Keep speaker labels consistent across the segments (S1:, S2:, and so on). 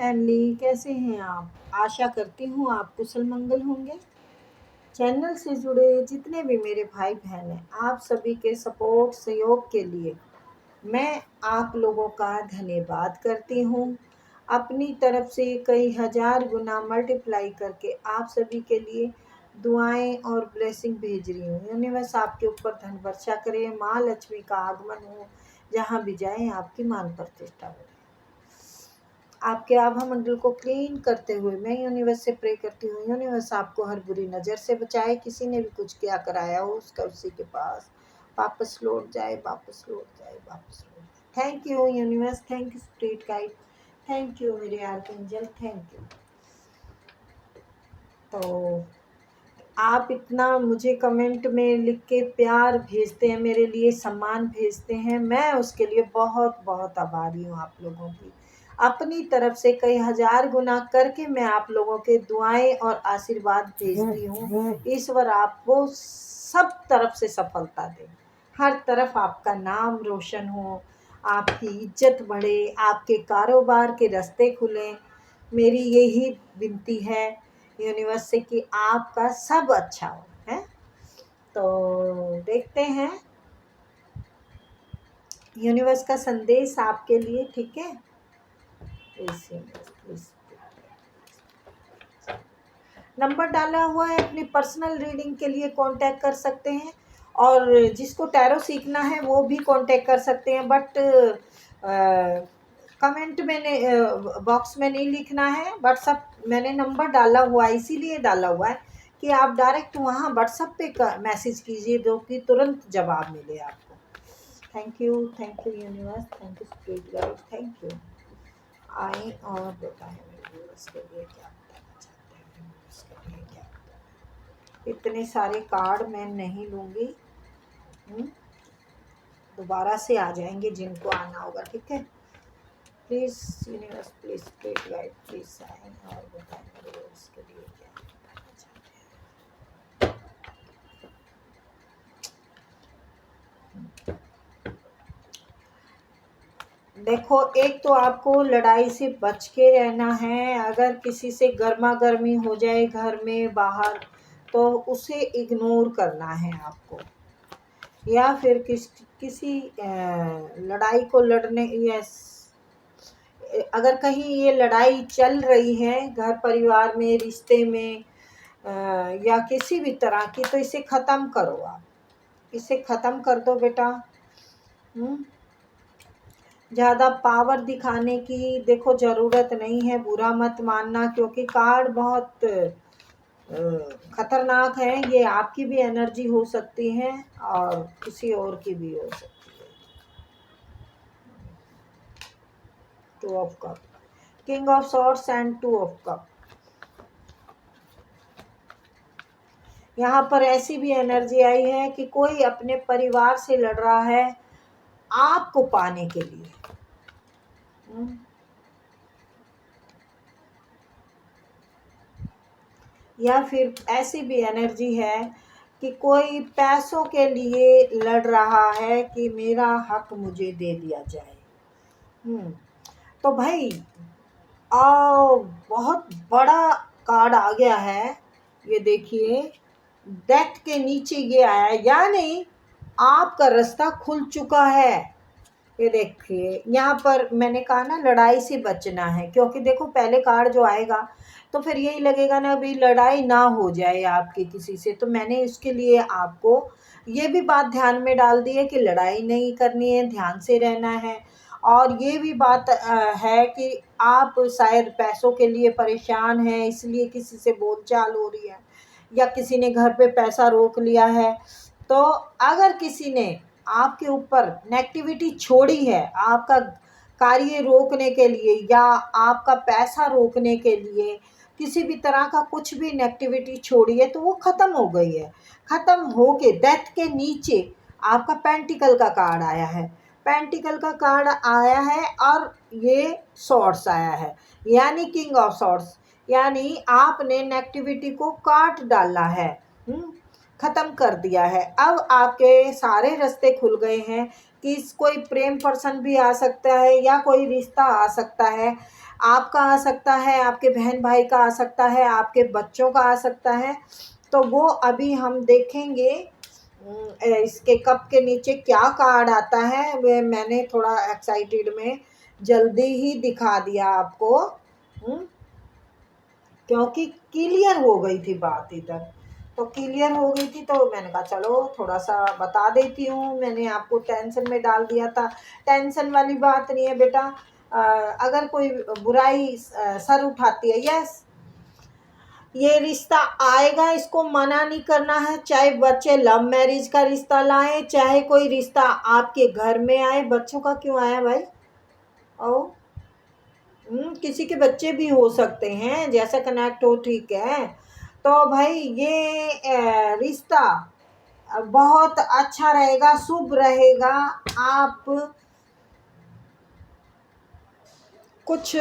S1: Emily, कैसे हैं आप? आशा करती हूँ आप कुशल मंगल होंगे। चैनल से जुड़े जितने भी मेरे भाई बहन हैं, आप सभी के सपोर्ट सहयोग के लिए मैं आप लोगों का धन्यवाद करती हूँ। अपनी तरफ से कई हजार गुना मल्टीप्लाई करके आप सभी के लिए दुआएं और ब्लेसिंग भेज रही हूँ। यूनिवर्स आपके ऊपर धन वर्षा करे, माँ लक्ष्मी का आगमन हो, जहाँ भी जाए आपकी मान प्रतिष्ठा हो। आपके आभा मंडल को क्लीन करते हुए मैं यूनिवर्स से प्रे करती हूँ, यूनिवर्स आपको हर बुरी नज़र से बचाए। किसी ने भी कुछ किया कराया हो उसका उसी के पास वापस लौट जाए, वापस लौट जाए, वापस लौट जाए। Thank you universe, thank you spirit guide, thank you मेरे आर्कएंजल, थैंक यू। तो आप इतना मुझे कमेंट में लिख के प्यार भेजते हैं, मेरे लिए सम्मान भेजते हैं, मैं उसके लिए बहुत बहुत आभारी हूँ आप लोगों की। अपनी तरफ से कई हजार गुना करके मैं आप लोगों के दुआएं और आशीर्वाद भेजती हूँ। ईश्वर आपको सब तरफ से सफलता दे, हर तरफ आपका नाम रोशन हो, आपकी इज्जत बढ़े, आपके कारोबार के रास्ते खुलें। मेरी यही विनती है यूनिवर्स से कि आपका सब अच्छा हो। है तो देखते हैं यूनिवर्स का संदेश आपके लिए। ठीक है, प्लीज नंबर डाला हुआ है, अपनी पर्सनल रीडिंग के लिए कांटेक्ट कर सकते हैं, और जिसको टैरो सीखना है वो भी कांटेक्ट कर सकते हैं। बट कमेंट में बॉक्स में नहीं लिखना है। व्हाट्सअप मैंने नंबर डाला हुआ है, इसीलिए डाला हुआ है कि आप डायरेक्ट वहाँ व्हाट्सअप पे मैसेज कीजिए, जो कि तुरंत जवाब मिले आपको। Thank you universe, thank you spirit guide, thank you. आए और बताएं मेरे उसके लिए क्या बताना चाहते हैं, उसके लिए क्या बताना। इतने सारे कार्ड मैं नहीं लूँगी, दोबारा से आ जाएंगे जिनको आना होगा। ठीक है, please universe, please spirit guide, please आए और बताएं मेरे उसके लिए क्या बताना चाहते हैं। देखो, एक तो आपको लड़ाई से बच के रहना है। अगर किसी से गर्मा गर्मी हो जाए घर में बाहर, तो उसे इग्नोर करना है आपको, या फिर किसी लड़ाई को लड़ने, या अगर कहीं ये लड़ाई चल रही है घर परिवार में, रिश्ते में, या किसी भी तरह की, तो इसे ख़त्म करो। आप इसे ख़त्म कर दो बेटा। ज़्यादा पावर दिखाने की देखो ज़रूरत नहीं है, बुरा मत मानना, क्योंकि कार्ड बहुत खतरनाक है। ये आपकी भी एनर्जी हो सकती है और किसी और की भी हो सकती है। Two of cup, king of swords and two of cup. यहाँ पर ऐसी भी एनर्जी आई है कि कोई अपने परिवार से लड़ रहा है आपको पाने के लिए। या फिर ऐसी भी एनर्जी है कि कोई पैसों के लिए लड़ रहा है कि मेरा हक मुझे दे दिया जाए। तो भाई बहुत बड़ा कार्ड आ गया है। ये देखिए, डेथ के नीचे ये आया है, यानी आपका रास्ता खुल चुका है। ये देखिए, यहाँ पर मैंने कहा ना लड़ाई से बचना है, क्योंकि देखो पहले कार्ड जो आएगा तो फिर यही लगेगा ना भी लड़ाई ना हो जाए आपकी किसी से। तो मैंने इसके लिए आपको ये भी बात ध्यान में डाल दी है कि लड़ाई नहीं करनी है, ध्यान से रहना है। और ये भी बात है कि आप शायद पैसों के लिए परेशान हैं, इसलिए किसी से बोलचाल हो रही है, या किसी ने घर पे पैसा रोक लिया है। तो अगर किसी ने आपके ऊपर नेगेटिविटी छोड़ी है, आपका कार्य रोकने के लिए या आपका पैसा रोकने के लिए, किसी भी तरह का कुछ भी नेगेटिविटी छोड़ी है, तो वो ख़त्म हो गई है। ख़त्म हो के डेथ के नीचे आपका पेंटिकल का कार्ड आया है, पेंटिकल का कार्ड आया है, और ये सॉर्ड्स आया है, यानी किंग ऑफ सॉर्ड्स, यानी आपने नेगेटिविटी को काट डाला है, ख़त्म कर दिया है। अब आपके सारे रास्ते खुल गए हैं कि कोई प्रेम पर्सन भी आ सकता है या कोई रिश्ता आ सकता है। आपका आ सकता है, आपके बहन भाई का आ सकता है, आपके बच्चों का आ सकता है। तो वो अभी हम देखेंगे इसके कप के नीचे क्या कार्ड आता है। वे मैंने थोड़ा एक्साइटेड में जल्दी ही दिखा दिया आपको, क्योंकि क्लियर हो गई थी बात इधर। तो क्लियर हो गई थी तो मैंने कहा चलो थोड़ा सा बता देती हूँ। मैंने आपको टेंशन में डाल दिया था। टेंशन वाली बात नहीं है बेटा। अगर कोई बुराई सर उठाती है, यस, ये रिश्ता आएगा, इसको मना नहीं करना है। चाहे बच्चे लव मैरिज का रिश्ता लाएं, चाहे कोई रिश्ता आपके घर में आए। बच्चों का क्यों आया भाई? ओ, किसी के बच्चे भी हो सकते हैं, जैसा कनेक्ट हो, ठीक है। तो भाई ये रिश्ता बहुत अच्छा रहेगा, शुभ रहेगा। आप कुछ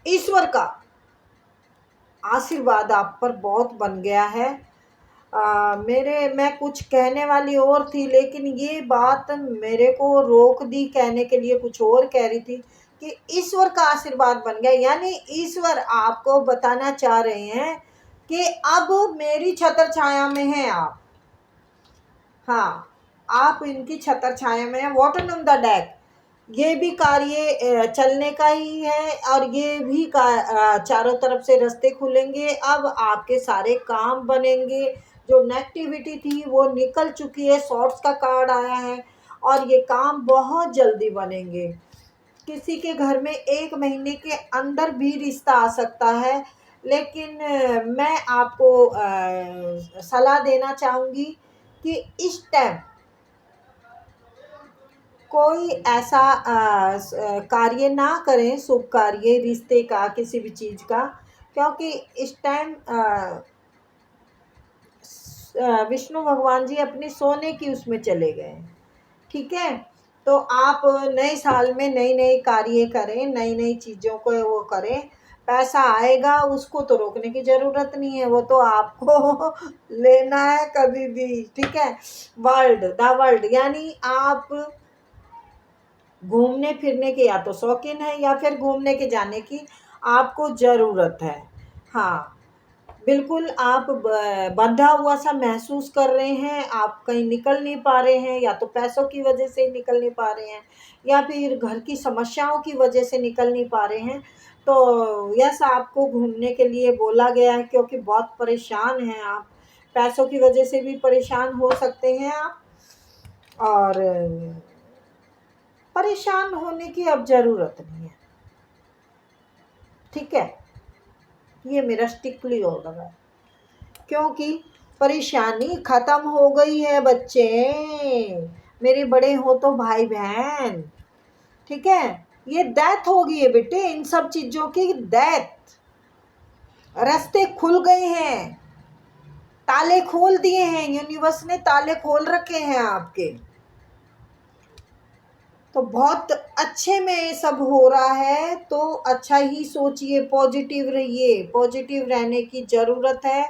S1: ईश्वर का आशीर्वाद आप पर बहुत बन गया है। मैं कुछ कहने वाली और थी, लेकिन ये बात मेरे को रोक दी, कहने के लिए कुछ और कह रही थी कि ईश्वर का आशीर्वाद बन गया। यानी ईश्वर आपको बताना चाह रहे हैं कि अब मेरी छत्र छाया में हैं आप। हाँ, आप इनकी छत्र छाया में हैं। बॉटम ऑफ द डेक, ये भी कार्य चलने का ही है, और ये भी चारों तरफ से रास्ते खुलेंगे। अब आपके सारे काम बनेंगे। जो नेगेटिविटी थी वो निकल चुकी है। शॉर्ट्स का कार्ड आया है, और ये काम बहुत जल्दी बनेंगे। किसी के घर में 1 महीने के अंदर भी रिश्ता आ सकता है। लेकिन मैं आपको सलाह देना चाहूँगी कि इस टाइम कोई ऐसा कार्य ना करें, शुभ कार्य, रिश्ते का, किसी भी चीज़ का, क्योंकि इस टाइम विष्णु भगवान जी अपनी सोने की उसमें चले गए हैं। ठीक है, तो आप नए साल में नई नई कार्य करें, नई नई चीज़ों को वो करें। पैसा आएगा, उसको तो रोकने की ज़रूरत नहीं है, वो तो आपको लेना है कभी भी। ठीक है, द वर्ल्ड यानी आप घूमने फिरने के या तो शौकीन है, या फिर घूमने के जाने की आपको ज़रूरत है। हाँ, बिल्कुल आप बंधा हुआ सा महसूस कर रहे हैं। आप कहीं निकल नहीं पा रहे हैं, या तो पैसों की वजह से निकल नहीं पा रहे हैं, या फिर घर की समस्याओं की वजह से निकल नहीं पा रहे हैं। तो यस, आपको घूमने के लिए बोला गया है, क्योंकि बहुत परेशान हैं आप। पैसों की वजह से भी परेशान हो सकते हैं आप, और परेशान होने की अब ज़रूरत नहीं है। ठीक है, ये मेरा स्ट्रिक्टली ऑर्डर है, क्योंकि परेशानी ख़त्म हो गई है बच्चे, मेरे बड़े हो तो भाई बहन। ठीक है, ये डेथ हो गई है बेटे, इन सब चीज़ों की डेथ। रास्ते खुल गए हैं, ताले खोल दिए हैं, यूनिवर्स ने ताले खोल रखे हैं आपके। तो बहुत अच्छे में ये सब हो रहा है, तो अच्छा ही सोचिए, पॉजिटिव रहिए। पॉजिटिव रहने की ज़रूरत है।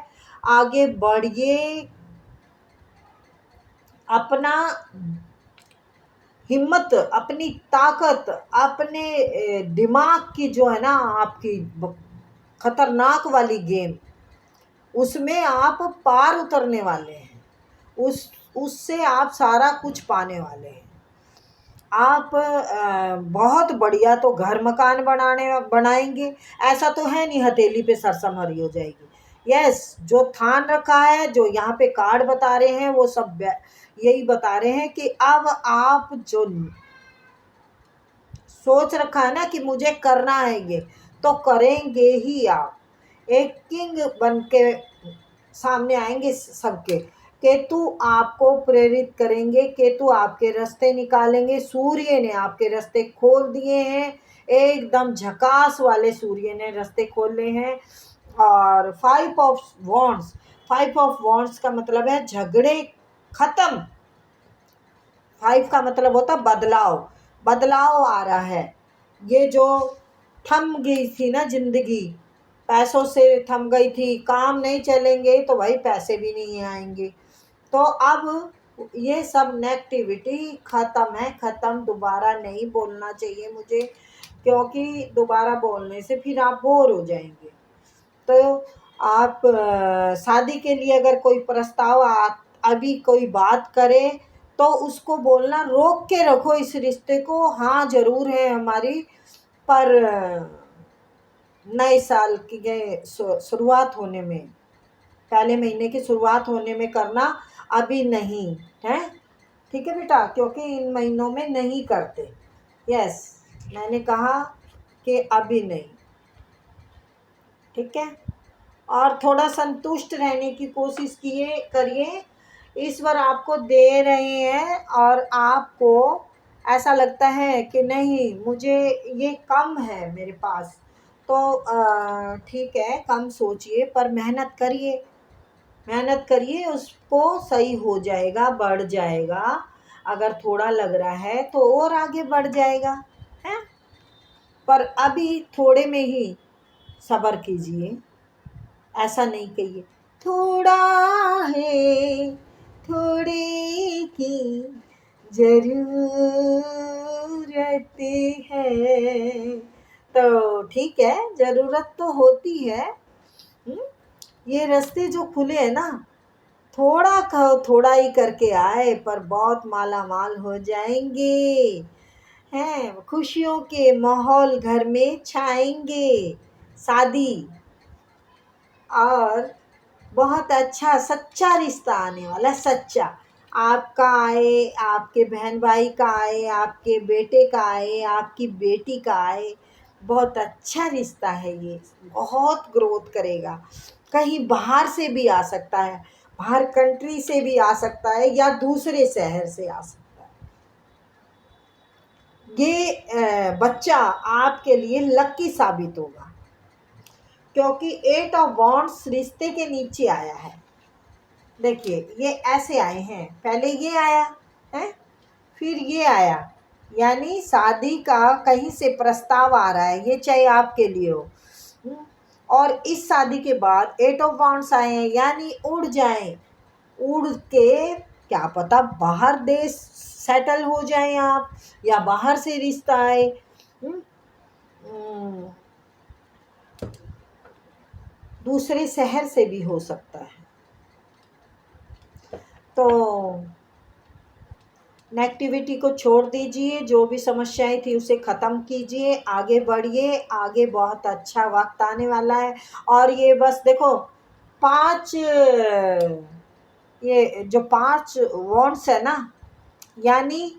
S1: आगे बढ़िए, अपना हिम्मत, अपनी ताकत, अपने दिमाग की जो है ना आपकी खतरनाक वाली गेम, उसमें आप पार उतरने वाले हैं। उससे आप सारा कुछ पाने वाले हैं। आप बहुत बढ़िया तो घर मकान बनाएंगे। ऐसा तो है नहीं हथेली पे सरसमहरी हो जाएगी। यस, जो ठान रखा है, जो यहाँ पे कार्ड बता रहे हैं, वो सब यही बता रहे हैं कि अब आप जो सोच रखा है ना कि मुझे करना है, ये तो करेंगे ही आप। एक किंग बन के सामने आएंगे सबके। केतु आपको प्रेरित करेंगे, केतु आपके रास्ते निकालेंगे। सूर्य ने आपके रास्ते खोल दिए हैं, एकदम झकास वाले सूर्य ने रास्ते खोले हैं। और 5 ऑफ वॉन्ड्स, 5 ऑफ वॉन्ड्स का मतलब है झगड़े खत्म। 5 का मतलब होता बदलाव, बदलाव आ रहा है। ये जो थम गई थी ना जिंदगी, पैसों से थम गई थी, काम नहीं चलेंगे तो भाई पैसे भी नहीं आएंगे। तो अब ये सब नेगेटिविटी ख़त्म है, ख़त्म। दोबारा नहीं बोलना चाहिए मुझे। क्योंकि दोबारा बोलने से फिर आप बोर हो जाएंगे। तो आप शादी के लिए अगर कोई प्रस्ताव अभी कोई बात करे तो उसको बोलना रोक के रखो इस रिश्ते को। हाँ ज़रूर है हमारी, पर नए साल की शुरुआत होने में, पहले महीने की शुरुआत होने में करना, अभी नहीं है। ठीक है बेटा, क्योंकि इन महीनों में नहीं करते। यस, मैंने कहा कि अभी नहीं। ठीक है, और थोड़ा संतुष्ट रहने की कोशिश करिए। ईश्वर आपको दे रहे हैं और आपको ऐसा लगता है कि नहीं मुझे ये कम है मेरे पास, तो ठीक है, कम सोचिए पर मेहनत करिए, मेहनत करिए, उसको सही हो जाएगा, बढ़ जाएगा। अगर थोड़ा लग रहा है तो और आगे बढ़ जाएगा, है। पर अभी थोड़े में ही सब्र कीजिए, ऐसा नहीं कहिए थोड़ा है, थोड़े की जरूरत है। तो ठीक है, ज़रूरत तो होती है। ये रास्ते जो खुले हैं ना, थोड़ा ही करके आए पर बहुत माला माल हो जाएंगे, हैं। खुशियों के माहौल घर में छाएंगे, शादी और बहुत अच्छा सच्चा रिश्ता आने वाला, सच्चा। आपका आए, आपके बहन भाई का आए, आपके बेटे का आए, आपकी बेटी का आए। बहुत अच्छा रिश्ता है ये, बहुत ग्रोथ करेगा। कहीं बाहर से भी आ सकता है, बाहर कंट्री से भी आ सकता है, या दूसरे शहर से आ सकता है। ये बच्चा आपके लिए लकी साबित होगा, क्योंकि 8 ऑफ वॉन्ड्स रिश्ते के नीचे आया है। देखिए ये ऐसे आए हैं, पहले ये आया है, फिर ये आया, यानी शादी का कहीं से प्रस्ताव आ रहा है, ये चाहे आपके लिए हो। और इस शादी के बाद 8 ऑफ वॉन्ड्स आए हैं, यानी उड़ जाएं, उड़ के क्या पता बाहर देश सेटल हो जाएं आप, या बाहर से रिश्ता आए। दूसरे शहर से भी हो सकता है। तो नेगेटिविटी को छोड़ दीजिए, जो भी समस्याएं थी उसे ख़त्म कीजिए, आगे बढ़िए, आगे बहुत अच्छा वक्त आने वाला है। और ये बस देखो 5, ये जो 5 वॉन्ड्स है ना, यानी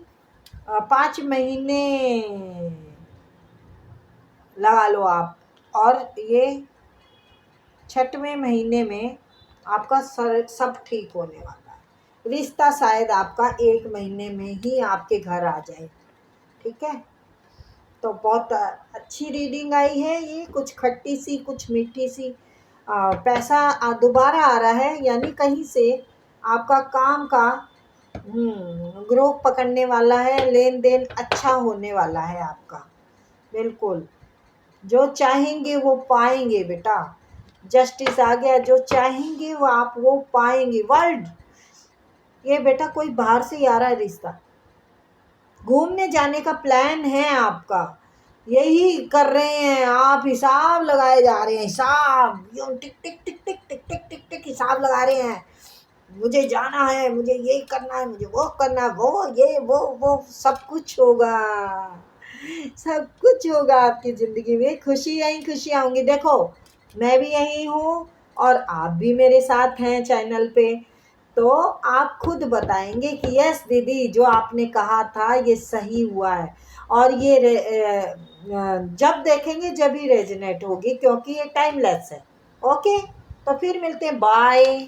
S1: 5 महीने लगा लो आप, और ये 6वें महीने में आपका सब ठीक होने वाला है। रिश्ता शायद आपका 1 महीने में ही आपके घर आ जाए। ठीक है, तो बहुत अच्छी रीडिंग आई है ये, कुछ खट्टी सी कुछ मीठी सी। पैसा दोबारा आ रहा है, यानी कहीं से आपका काम का ग्रोथ पकड़ने वाला है, लेन देन अच्छा होने वाला है आपका। बिल्कुल, जो चाहेंगे वो पाएंगे बेटा, जस्टिस आ गया, जो चाहेंगे वो आप वो पाएंगे। वर्ल्ड, ये बेटा कोई बाहर से आ रहा है रिश्ता, घूमने जाने का प्लान है आपका, यही कर रहे हैं आप, हिसाब लगाए जा रहे हैं, हिसाब यूं टिक टिक टिक टिक टिक टिक टिक टिक हिसाब लगा रहे हैं। मुझे जाना है, मुझे ये करना है, मुझे वो करना है, वो ये वो सब कुछ होगा, सब कुछ होगा आपकी ज़िंदगी में। खुशियाँ ही खुशियाँ होंगी। देखो मैं भी यही हूँ और आप भी मेरे साथ हैं चैनल पे, तो आप खुद बताएंगे कि यस दीदी जो आपने कहा था ये सही हुआ है। और ये जब देखेंगे जब ही रेजोनेट होगी, क्योंकि ये टाइमलेस है। ओके, तो फिर मिलते हैं, बाय।